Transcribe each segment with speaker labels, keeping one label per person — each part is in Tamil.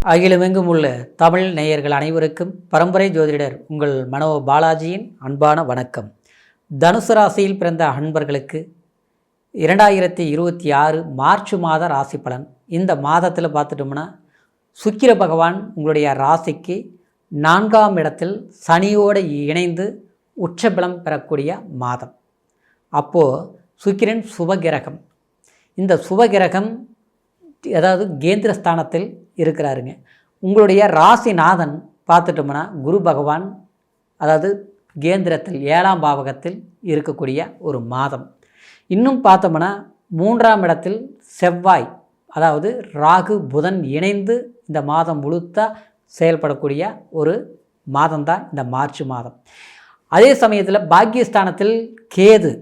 Speaker 1: அகிலமெங்கும் உள்ள தமிழ் நேயர்கள் அனைவருக்கும் பரம்பரை ஜோதிடர் உங்கள் மனோ பாலாஜியின் அன்பான வணக்கம். தனுசு ராசியில் பிறந்த அன்பர்களுக்கு 2026 மார்ச் மாத ராசி பலன். இந்த மாதத்தில் பார்த்துட்டோம்னா சுக்கிர பகவான் உங்களுடைய ராசிக்கு 4ஆம் இடத்தில் சனியோடு இணைந்து உச்சபலம் பெறக்கூடிய மாதம். அப்போது சுக்கிரன் சுபகிரகம். இந்த சுபகிரகம் அதாவது கேந்திர ஸ்தானத்தில் இருக்கிறாருங்க. உங்களுடைய ராசிநாதன் பார்த்துட்டோம்னா குரு பகவான், அதாவது கேந்திரத்தில் 7ஆம் பாவகத்தில் இருக்கக்கூடிய ஒரு மாதம். இன்னும் பார்த்தோம்னா 3ஆம் இடத்தில் செவ்வாய், அதாவது ராகு புதன் இணைந்து இந்த மாதம் முழுத்தா செயல்படக்கூடிய ஒரு மாதம்தான் இந்த மார்ச் மாதம். அதே சமயத்தில் பாக்கியஸ்தானத்தில் கேது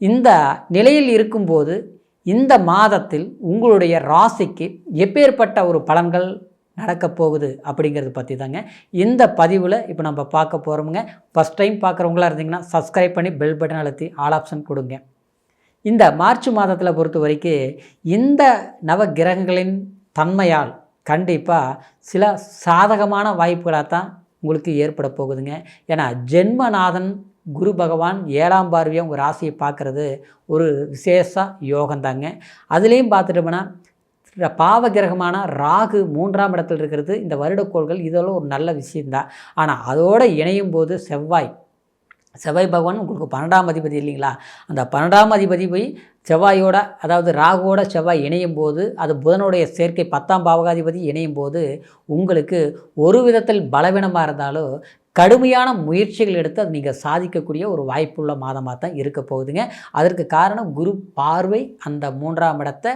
Speaker 1: இந்த நிலையில் இருக்கும்போது இந்த மாதத்தில் உங்களுடைய ராசிக்கு எப்பேற்பட்ட ஒரு பலன்கள் நடக்கப் போகுது அப்படிங்கிறது பற்றி தாங்க இந்த பதிவில் இப்போ நம்ம பார்க்க போகிறோமுங்க. ஃபஸ்ட் டைம் பார்க்குறவங்களா இருந்தீங்கன்னா சப்ஸ்கிரைப் பண்ணி பெல் பட்டன் அழுத்தி ஆல் ஆப்ஷன் கொடுங்க. இந்த மார்ச் மாதத்தில் பொறுத்த வரைக்கும் இந்த நவ கிரகங்களின் தன்மையால் கண்டிப்பாக சில சாதகமான வாய்ப்புகளாக தான் உங்களுக்கு ஏற்பட போகுதுங்க. ஏன்னா ஜென்மநாதன் குரு பகவான் 7ஆம் பார்வையாக உங்கள் ராசியை பார்க்குறது ஒரு விசேஷ யோகந்தாங்க. அதுலேயும் பார்த்துட்டோம்னா பாவகிரகமான ராகு 3ஆம் இடத்தில் இருக்கிறது. இந்த வருடக்கோள்கள் இதெல்லாம் ஒரு நல்ல விஷயந்தான். ஆனால் அதோடு இணையும் போது செவ்வாய் பகவான் உங்களுக்கு 12ஆம் அதிபதி இல்லைங்களா? அந்த 12ஆம் அதிபதி போய் செவ்வாயோட, அதாவது ராகுவோட செவ்வாய் இணையும் போது, அது புதனுடைய சேர்க்கை 10ஆம் பாவகாதிபதி இணையும் போது உங்களுக்கு ஒரு விதத்தில் பலவீனமாக இருந்தாலும் கடுமையான முயற்சிகள் எடுத்து அது நீங்கள் சாதிக்கக்கூடிய ஒரு வாய்ப்புள்ள மாதமாக தான் இருக்க போகுதுங்க. அதற்கு காரணம் குரு பார்வை அந்த 3ஆம் இடத்தை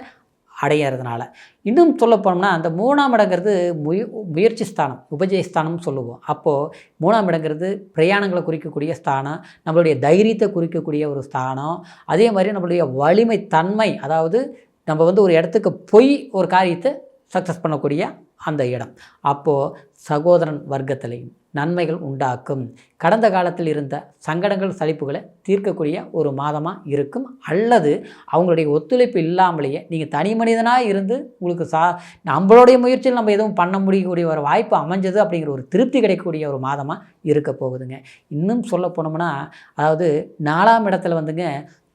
Speaker 1: அடையிறதுனால. இன்னும் சொல்ல போனோம்னா அந்த 3ஆம் இடங்கிறது முயற்சி ஸ்தானம், உபஜயஸ்தானம்னு சொல்லுவோம். அப்போது 3ஆம் இடங்கிறது பிரயாணங்களை குறிக்கக்கூடிய ஸ்தானம், நம்மளுடைய தைரியத்தை குறிக்கக்கூடிய ஒரு ஸ்தானம். அதே மாதிரி நம்மளுடைய வலிமை தன்மை, அதாவது நம்ம ஒரு இடத்துக்கு போய் ஒரு காரியத்தை சக்ஸஸ் பண்ணக்கூடிய அந்த இடம். அப்போது சகோதரன் வர்க்கத்திலையும் நன்மைகள் உண்டாக்கும். கடந்த காலத்தில் இருந்த சங்கடங்கள் சலிப்புகளை தீர்க்கக்கூடிய ஒரு மாதமாக இருக்கும். அல்லது அவங்களுடைய ஒத்துழைப்பு இல்லாமலேயே நீங்கள் தனி மனிதனாக இருந்து உங்களுக்கு நம்மளுடைய முயற்சியில் நம்ம எதுவும் பண்ண முடியக்கூடிய ஒரு வாய்ப்பு அமைஞ்சது அப்படிங்கிற ஒரு திருப்தி கிடைக்கக்கூடிய ஒரு மாதமாக இருக்க போகுதுங்க. இன்னும் சொல்ல போனோம்னா, அதாவது 4ஆம் இடத்துல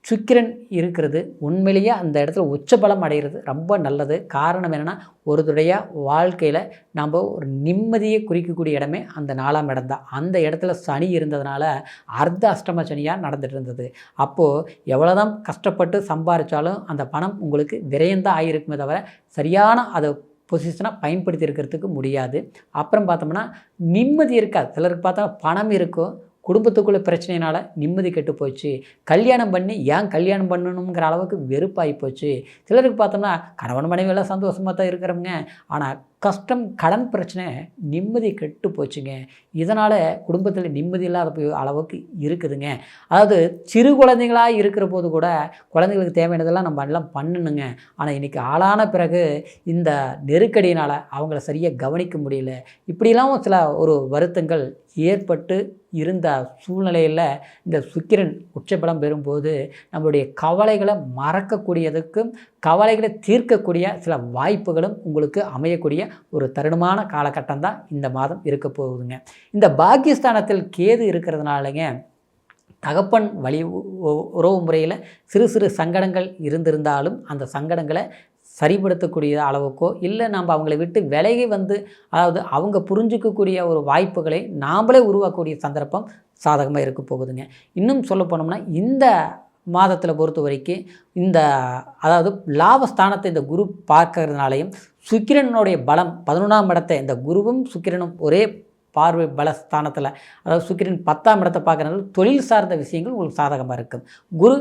Speaker 1: சுக்கிரன் இருக்கிறது உண்மையிலேயே அந்த இடத்துல உச்சபலம் அடைகிறது ரொம்ப நல்லது. காரணம் என்னென்னா, ஒருத்தருடைய வாழ்க்கையில் நம்ம ஒரு நிம்மதியை குறிக்கக்கூடிய இடமே அந்த 4ஆம் இடம் தான். அந்த இடத்துல சனி இருந்ததுனால அர்த்த அஷ்டம சனியாக நடந்துகிட்டு இருந்தது. அப்போது எவ்வளோதான் கஷ்டப்பட்டு சம்பாதிச்சாலும் அந்த பணம் உங்களுக்கு விரயந்தான் ஆகிருக்குமே தவிர சரியான அதை பொசிஷனாக பயன்படுத்தி இருக்கிறதுக்கு முடியாது. அப்புறம் பார்த்தோம்னா நிம்மதி இருக்காது. சிலருக்கு பார்த்தா பணம் இருக்கும், குடும்பத்துக்குள்ள பிரச்சனையினால் நிம்மதி கெட்டு போச்சு. கல்யாணம் பண்ணி ஏன் கல்யாணம் பண்ணணுங்கிற அளவுக்கு வெறுப்பாகி போச்சு. சிலருக்கு பார்த்தோம்னா கணவன் மனைவியெல்லாம் சந்தோஷமாக தான் இருக்கிறவங்க, ஆனால் கஷ்டம் கடன் பிரச்சனை நிம்மதி கெட்டு போச்சுங்க. இதனால் குடும்பத்தில் நிம்மதி இல்லாத அளவுக்கு இருக்குதுங்க. அதாவது சிறு குழந்தைங்களாக இருக்கிற போது கூட குழந்தைங்களுக்கு தேவையானதெல்லாம் நம்ம எல்லாம் பண்ணணுங்க. ஆனால் இன்றைக்கி ஆளான பிறகு இந்த நெருக்கடியினால் அவங்கள சரியாக கவனிக்க முடியல. இப்படிலாம் சில ஒரு வருத்தங்கள் ஏற்பட்டு இருந்த சூழ்நிலையில் இந்த சுக்கிரன் உச்சபலம் பெறும்போது நம்மளுடைய கவலைகளை மறக்கக்கூடியதுக்கும் கவலைகளை தீர்க்கக்கூடிய சில வாய்ப்புகளும் உங்களுக்கு அமையக்கூடிய ஒரு தருணமான காலகட்டம் தான் இந்த மாதம் இருக்க போகுதுங்க. இந்த பாக்கியஸ்தானத்தில் கேது இருக்கிறதுனாலங்க தகப்பன் வழி உறவு முறையில் சிறு சிறு சங்கடங்கள் இருந்திருந்தாலும் அந்த சங்கடங்களை சரிப்படுத்தக்கூடிய அளவுக்கோ, இல்லை நம்ம அவங்கள விட்டு விலகி அதாவது அவங்க புரிஞ்சிக்கக்கூடிய ஒரு வாய்ப்புகளை நாம்ளே உருவாக்கக்கூடிய சந்தர்ப்பம் சாதகமாக இருக்க போகுதுங்க. இன்னும் சொல்ல போனோம்னா இந்த மாதத்தில் பொறுத்த வரைக்கும் இந்த அதாவது லாபஸ்தானத்தை இந்த குரு பார்க்கறதுனாலையும் சுக்கிரனுடைய பலம் 11ஆம் இடத்தை இந்த குருவும் சுக்கிரனும் ஒரே பார்வை பலஸ்தானத்தில், அதாவது சுக்கிரன் 10ஆம் இடத்தை பார்க்கறதுனால தொழில் சார்ந்த விஷயங்கள் உங்களுக்கு சாதகமாக இருக்கும். குரு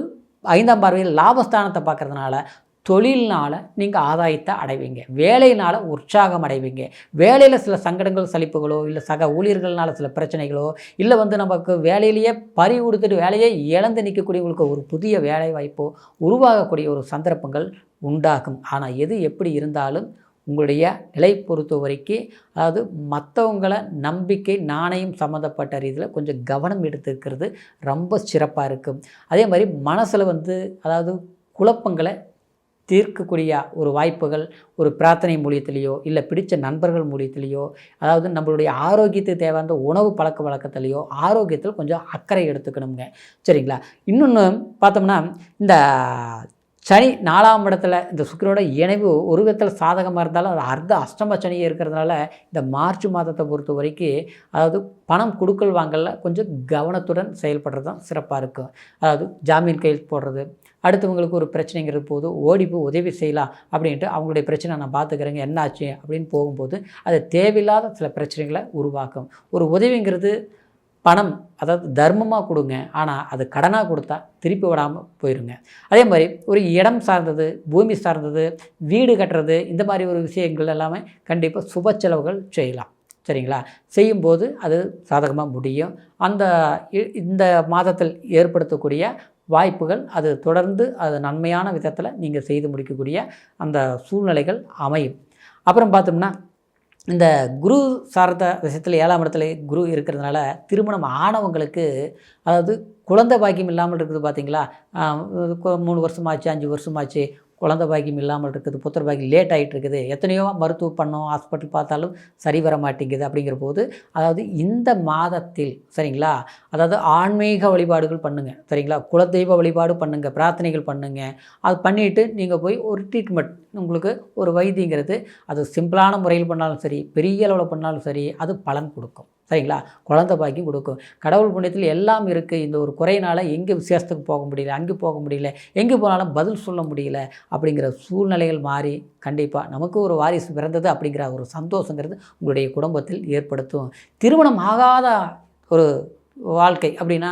Speaker 1: 5ஆம் பார்வையில் லாபஸ்தானத்தை பார்க்கறதுனால தொழில்னால் நீங்கள் ஆதாயத்தை அடைவீங்க, வேலையினால் உற்சாகம் அடைவீங்க. வேலையில் சில சங்கடங்கள் சலிப்புகளோ, இல்லை சக ஊழியர்களால் சில பிரச்சனைகளோ, இல்லை நமக்கு வேலையிலேயே பறி கொடுத்துட்டு வேலையை இழந்து நிற்கக்கூடியவங்களுக்கு ஒரு புதிய வேலை வாய்ப்போ உருவாகக்கூடிய ஒரு சந்தர்ப்பங்கள் உண்டாகும். ஆனால் எது எப்படி இருந்தாலும் உங்களுடைய நிலை பொறுத்த வரைக்கும், அதாவது மற்றவங்களை நம்பிக்கை நாணயம் சம்மந்தப்பட்ட ரீதியில் கொஞ்சம் கவனம் எடுத்துக்கிறது ரொம்ப சிறப்பாக இருக்கும். அதே மாதிரி மனசில் அதாவது குழப்பங்களை தீர்க்கக்கூடிய ஒரு வாய்ப்புகள் ஒரு பிரார்த்தனை மூலியத்திலேயோ இல்லை பிடித்த நண்பர்கள் மூலியத்திலேயோ, அதாவது நம்மளுடைய ஆரோக்கியத்துக்கு தேவையான உணவு பழக்க வழக்கத்திலேயோ ஆரோக்கியத்தில் கொஞ்சம் அக்கறை எடுத்துக்கணுங்க. சரிங்களா? இன்னொன்று பார்த்தோம்னா, இந்த சனி 4ஆம் இடத்துல இந்த சுக்கிரனோட இணைவு ஒரு விதத்தில் சாதகமாக இருந்தாலும் அது அர்த்த அஷ்டம சனியே இருக்கிறதுனால இந்த மார்ச் மாதத்தை பொறுத்த வரைக்கும், அதாவது பணம் கொடுக்கல் வாங்கல கொஞ்சம் கவனத்துடன் செயல்படுறது தான் சிறப்பாக இருக்கும். அதாவது ஜாமீன் கையெழுத்து போடுறது, அடுத்தவங்களுக்கு ஒரு பிரச்சனைங்கிற போது ஓடி போய் உதவி செய்யலாம் அப்படின்ட்டு அவங்களுடைய பிரச்சனை நான் பார்த்துக்கிறேங்க என்னாச்சு அப்படின்னு போகும்போது அது தேவையில்லாத சில பிரச்சனைகளை உருவாக்கும். ஒரு உதவிங்கிறது பணம், அதாவது தர்மமாக கொடுங்க, ஆனால் அது கடனாக கொடுத்தா திருப்பி விடாமல் போயிருங்க. அதே மாதிரி ஒரு இடம் சார்ந்தது, பூமி சார்ந்தது, வீடு கட்டுறது, இந்த மாதிரி ஒரு விஷயங்கள் எல்லாமே கண்டிப்பாக சுப செலவுகள் செய்யலாம். சரிங்களா? செய்யும்போது அது சாதகமாக முடியும். இந்த மாதத்தில் ஏற்படுத்தக்கூடிய வாய்ப்புகள் அது தொடர்ந்து அது நன்மையான விதத்தில் நீங்கள் செய்து முடிக்கக்கூடிய அந்த சூழ்நிலைகள் அமையும். அப்புறம் பார்த்தோம்னா, இந்த குரு சார்ந்த விஷயத்தில் 7ஆம் இடத்துல குரு இருக்கிறதுனால திருமணம் ஆனவங்களுக்கு, அதாவது குழந்தை பாக்கியம் இல்லாமல் இருக்குது பார்த்தீங்களா, 3 வருஷமாச்சு 5 வருஷமாச்சு குழந்தை பாக்கியம் இல்லாமல் இருக்குது, புத்திர பாக்கியம் லேட் ஆகிட்டு இருக்குது, எத்தனையோ மருத்துவ பண்ணோம் ஹாஸ்பிட்டல் பார்த்தாலும் சரி வர மாட்டேங்குது. அப்படிங்கிற போது அதாவது இந்த மாதத்தில் சரிங்களா, அதாவது ஆன்மீக வழிபாடுகள் பண்ணுங்கள். சரிங்களா? குலதெய்வ வழிபாடு பண்ணுங்கள், பிரார்த்தனைகள் பண்ணுங்கள். அது பண்ணிவிட்டு நீங்கள் போய் ஒரு ட்ரீட்மெண்ட், உங்களுக்கு ஒரு வைத்தியங்கிறது அது சிம்பிளான முறையில் பண்ணாலும் சரி, பெரிய அளவில் பண்ணாலும் சரி, அது பலன் கொடுக்கும். சரிங்களா? குழந்தை பாக்கியம் கொடுக்கும். கடவுள் புண்ணியத்தில் எல்லாம் இருக்குது. இந்த ஒரு குறையினால் எங்கே விசேஷத்துக்கு போக முடியல, அங்கே போக முடியல, எங்கே போனாலும் பதில் சொல்ல முடியல அப்படிங்கிற சூழ்நிலைகள் மாறி கண்டிப்பாக நமக்கு ஒரு வாரிசு பிறந்தது அப்படிங்கிற ஒரு சந்தோஷங்கிறது உங்களுடைய குடும்பத்தில் ஏற்படுத்தும். திருமணம் ஆகாத ஒரு வாழ்க்கை அப்படின்னா,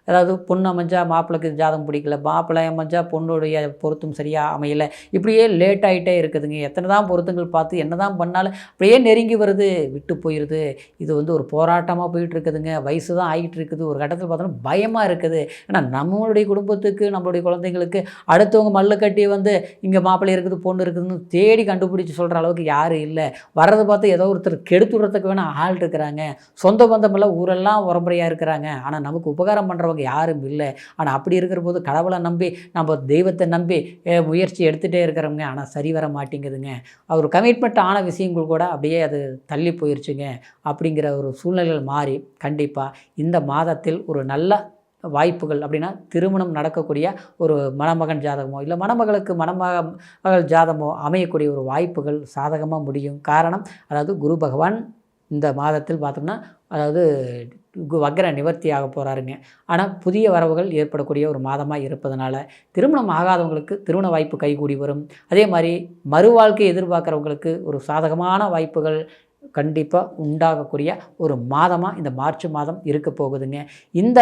Speaker 1: அதாவது பொண்ணு அமைஞ்சா மாப்பிள்ளைக்கு ஜாதகம் பிடிக்கல, மாப்பிள்ளை அமைஞ்சா பொண்ணுடைய பொருத்தம் சரியாக அமையலை, இப்படியே லேட் ஆகிட்டே இருக்குதுங்க. எத்தனை தான் பொருத்தங்கள் பார்த்து என்ன தான் பண்ணாலும் அப்படியே நெருங்கி வருது, விட்டு போயிடுது. இது ஒரு போராட்டமாக போயிட்டு இருக்குதுங்க. வயசு தான் ஆகிட்டு இருக்குது. ஒரு கட்டத்தில் பார்த்தோன்னா பயமாக இருக்குது. ஏன்னா நம்மளுடைய குடும்பத்துக்கு, நம்மளுடைய குழந்தைங்களுக்கு அடுத்தவங்க மல்லு கட்டி இங்கே மாப்பிள்ளை இருக்குது பொண்ணு இருக்குதுன்னு தேடி கண்டுபிடிச்சி சொல்கிற அளவுக்கு யாரும் இல்லை. வர்றதை பார்த்து ஏதோ ஒருத்தர் கெடுத்து விடுறதுக்கு வேணால் ஆள் இருக்கிறாங்க. சொந்த பந்தமெல்லாம் ஊரெல்லாம் உரம்பரையாக இருக்கிறாங்க. ஆனால் நமக்கு உபகாரம் பண்ணுறவங்க யாரும் இல்லை. ஆனால் அப்படி இருக்கிற போது கடவுளை நம்பி, நம்ம தெய்வத்தை நம்பி முயற்சி எடுத்துகிட்டே இருக்கிறவங்க, ஆனால் சரி வர மாட்டேங்குதுங்க. ஒரு கமிட்மெண்ட் ஆன விஷயங்கள் கூட அப்படியே அது தள்ளி போயிடுச்சுங்க. அப்படிங்கிற ஒரு சூழ்நிலைகள் மாறி கண்டிப்பாக இந்த மாதத்தில் ஒரு நல்ல வாய்ப்புகள் அப்படின்னா, திருமணம் நடக்கக்கூடிய ஒரு மணமகன் ஜாதகமோ இல்லை மணமகளுக்கு மணமகள் ஜாதகமோ அமையக்கூடிய ஒரு வாய்ப்புகள் சாதகமாக முடியும். காரணம், அதாவது குரு பகவான் இந்த மாதத்தில் பார்த்தோம்னா, அதாவது வக்ர நிவர்த்தி ஆக போகிறாருங்க. ஆனால் புதிய வரவுகள் ஏற்படக்கூடிய ஒரு மாதமாக இருப்பதனால திருமணம் ஆகாதவங்களுக்கு திருமண வாய்ப்பு கைகூடி வரும். அதே மாதிரி மறுவாழ்க்கை எதிர்பார்க்குறவங்களுக்கு ஒரு சாதகமான வாய்ப்புகள் கண்டிப்பாக உண்டாகக்கூடிய ஒரு மாதமாக இந்த மார்ச் மாதம் இருக்க போகுதுங்க. இந்த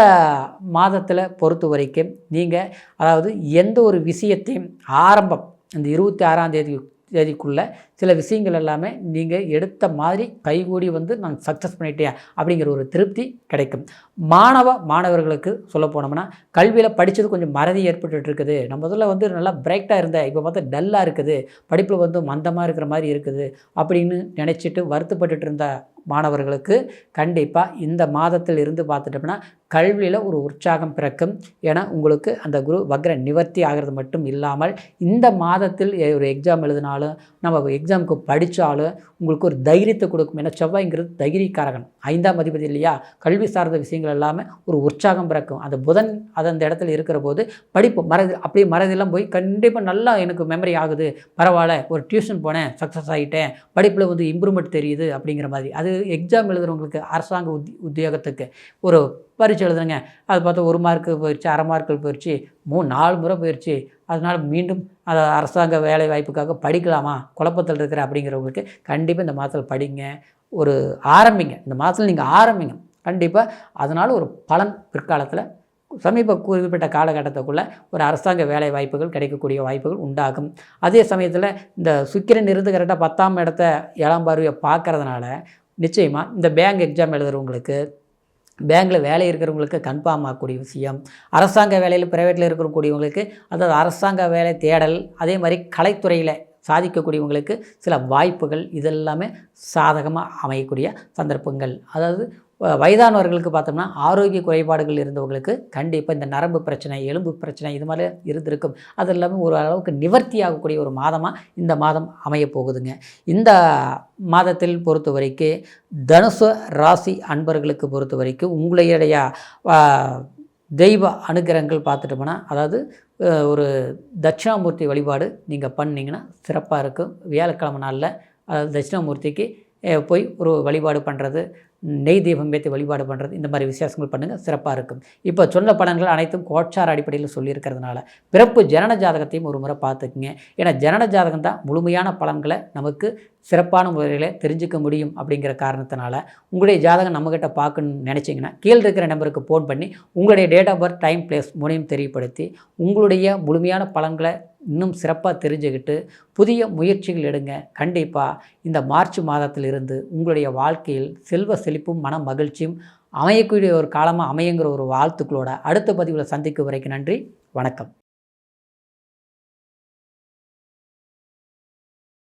Speaker 1: மாதத்தில் பொறுத்த வரைக்கும் நீங்கள், அதாவது எந்த ஒரு விஷயத்தையும் ஆரம்பம் இந்த 26ஆம் தேதிக்குள்ளே சில விஷயங்கள் எல்லாமே நீங்கள் எடுத்த மாதிரி கைகூடி நான் சக்ஸஸ் பண்ணிட்டேன் அப்படிங்கிற ஒரு திருப்தி கிடைக்கும். மாணவர்களுக்கு சொல்ல போனோம்னா, கல்வியில் படித்தது கொஞ்சம் மறதி ஏற்பட்டு இருக்குது. நம்ம முதல்ல நல்லா பிரைட்டாக இருந்தேன், இப்போ பார்த்தா டல்லாக இருக்குது, படிப்பில் மந்தமாக இருக்கிற மாதிரி இருக்குது அப்படின்னு நினச்சிட்டு வருத்தப்பட்டு இருந்த மாணவர்களுக்கு கண்டிப்பாக இந்த மாதத்தில் இருந்து பார்த்துட்டோம்னா கல்வியில் ஒரு உற்சாகம் பிறக்கும். ஏன்னா உங்களுக்கு அந்த குரு வக்ர நிவர்த்தி ஆகிறது மட்டும் இல்லாமல் இந்த மாதத்தில் ஒரு எக்ஸாம் எழுதினாலும், நம்ம எக்ஸாமுக்கு படித்தாலும் உங்களுக்கு ஒரு தைரியத்தை கொடுக்கும். ஏன்னா செவ்வாய்ங்கிறது தைரியக்காரகன், 5ஆம் அதிபதி இல்லையா? கல்வி சார்ந்த விஷயங்கள் எல்லாமே ஒரு உற்சாகம் பிறக்கும். அந்த புதன் அந்த இடத்துல இருக்கிற போது படிப்பு அப்படியே மறதியெல்லாம் போய் கண்டிப்பாக நல்லா எனக்கு மெமரி ஆகுது, பரவாயில்ல, ஒரு டியூஷன் போனேன் சக்ஸஸ் ஆகிட்டேன், படிப்பில் இம்ப்ரூவ்மெண்ட் தெரியுது அப்படிங்கிற மாதிரி. அது எக்ஸாம் எழுதுகிறவங்களுக்கு, அரசாங்க உத்தியோகத்துக்கு ஒரு பரீட்சை எழுதுங்க, அது பார்த்தா 1 மார்க்கு போயிடுச்சு, அரை மார்க்கில் போயிடுச்சு, 3-4 முறை போயிடுச்சு, அதனால் மீண்டும் அதை அரசாங்க வேலை வாய்ப்புக்காக படிக்கலாமா குழப்பத்தில் இருக்கிற அப்படிங்கிறவங்களுக்கு கண்டிப்பாக இந்த மாதத்தில் படிங்க, ஒரு ஆரம்பிங்க. இந்த மாதத்தில் நீங்கள் ஆரம்பிங்க, கண்டிப்பாக அதனால் ஒரு பலன் பிற்காலத்தில் குறிப்பிட்ட காலகட்டத்துக்குள்ளே ஒரு அரசாங்க வேலை வாய்ப்புகள் கிடைக்கக்கூடிய வாய்ப்புகள் உண்டாகும். அதே சமயத்தில் இந்த சுக்கிரன் இருந்து கரெக்டாக 10ஆம் இடத்த 7ஆம் பார்வையை பார்க்கறதுனால நிச்சயமாக இந்த பேங்க் எக்ஸாம் எழுதுகிறவங்களுக்கு, பேங்கில் வேலை இருக்கிறவங்களுக்கு கன்ஃபார்ம் ஆகக்கூடிய விஷயம், அரசாங்க வேலையில் ப்ரைவேட்டில் இருக்கக்கூடியவங்களுக்கு, அதாவது அரசாங்க வேலை தேடல், அதே மாதிரி கலைத்துறையில் சாதிக்கக்கூடியவங்களுக்கு சில வாய்ப்புகள் இதெல்லாமே சாதகமாக அமையக்கூடிய சந்தர்ப்பங்கள். அதாவது வயதானவர்களுக்கு பார்த்தோம்னா ஆரோக்கிய குறைபாடுகள் இருந்தவங்களுக்கு கண்டிப்பாக இந்த நரம்பு பிரச்சனை, எலும்பு பிரச்சனை இது மாதிரி இருந்திருக்கும். அது எல்லாமே ஒரு அளவுக்கு நிவர்த்தி ஆகக்கூடிய ஒரு மாதமாக இந்த மாதம் அமையப் போகுதுங்க. இந்த மாதத்தில் பொறுத்த வரைக்கும் தனுசு ராசி அன்பர்களுக்கு பொறுத்த வரைக்கும் உங்களுடைய தெய்வ அனுகிரகங்கள் பார்த்துட்டோம்னா, அதாவது ஒரு தட்சிணாமூர்த்தி வழிபாடு நீங்கள் பண்ணிங்கன்னா சிறப்பாக இருக்கும். வியாழக்கிழமை நாளில் அதாவது தட்சிணாமூர்த்திக்கு போய் ஒரு வழிபாடு பண்ணுறது, நெய் தீபம் ஏற்றி வழிபாடு பண்ணுறது, இந்த மாதிரி விசேஷங்கள் பண்ணுங்கள், சிறப்பாக இருக்கும். இப்போ சொன்ன பலன்கள் அனைத்தும் கோட்சார அடிப்படையில் சொல்லியிருக்கிறதுனால பிறப்பு ஜனன ஜாதகத்தையும் ஒரு முறை பார்த்துக்குங்க. ஏன்னா ஜனன ஜாதகம் தான் முழுமையான பலன்களை நமக்கு சிறப்பான முறையில் தெரிஞ்சுக்க முடியும். அப்படிங்கிற காரணத்தினால உங்களுடைய ஜாதகம் நம்மக்கிட்ட பார்க்கணுன்னு நினச்சிங்கன்னா கீழே இருக்கிற நம்பருக்கு ஃபோன் பண்ணி உங்களுடைய date of birth, time, place மூணையும் தெரியப்படுத்தி உங்களுடைய முழுமையான பலன்களை இன்னும் சிறப்பாக தெரிஞ்சுக்கிட்டு புதிய முயற்சிகள் எடுங்க. கண்டிப்பாக இந்த மார்ச் மாதத்திலிருந்து உங்களுடைய வாழ்க்கையில் செல்வ செழிப்பும் மன மகிழ்ச்சியும் அமையக்கூடிய ஒரு காலமாக அமையுங்கிற ஒரு வாழ்த்துக்களோட அடுத்த பதிவில் சந்திக்கும் வரைக்கும் நன்றி, வணக்கம்.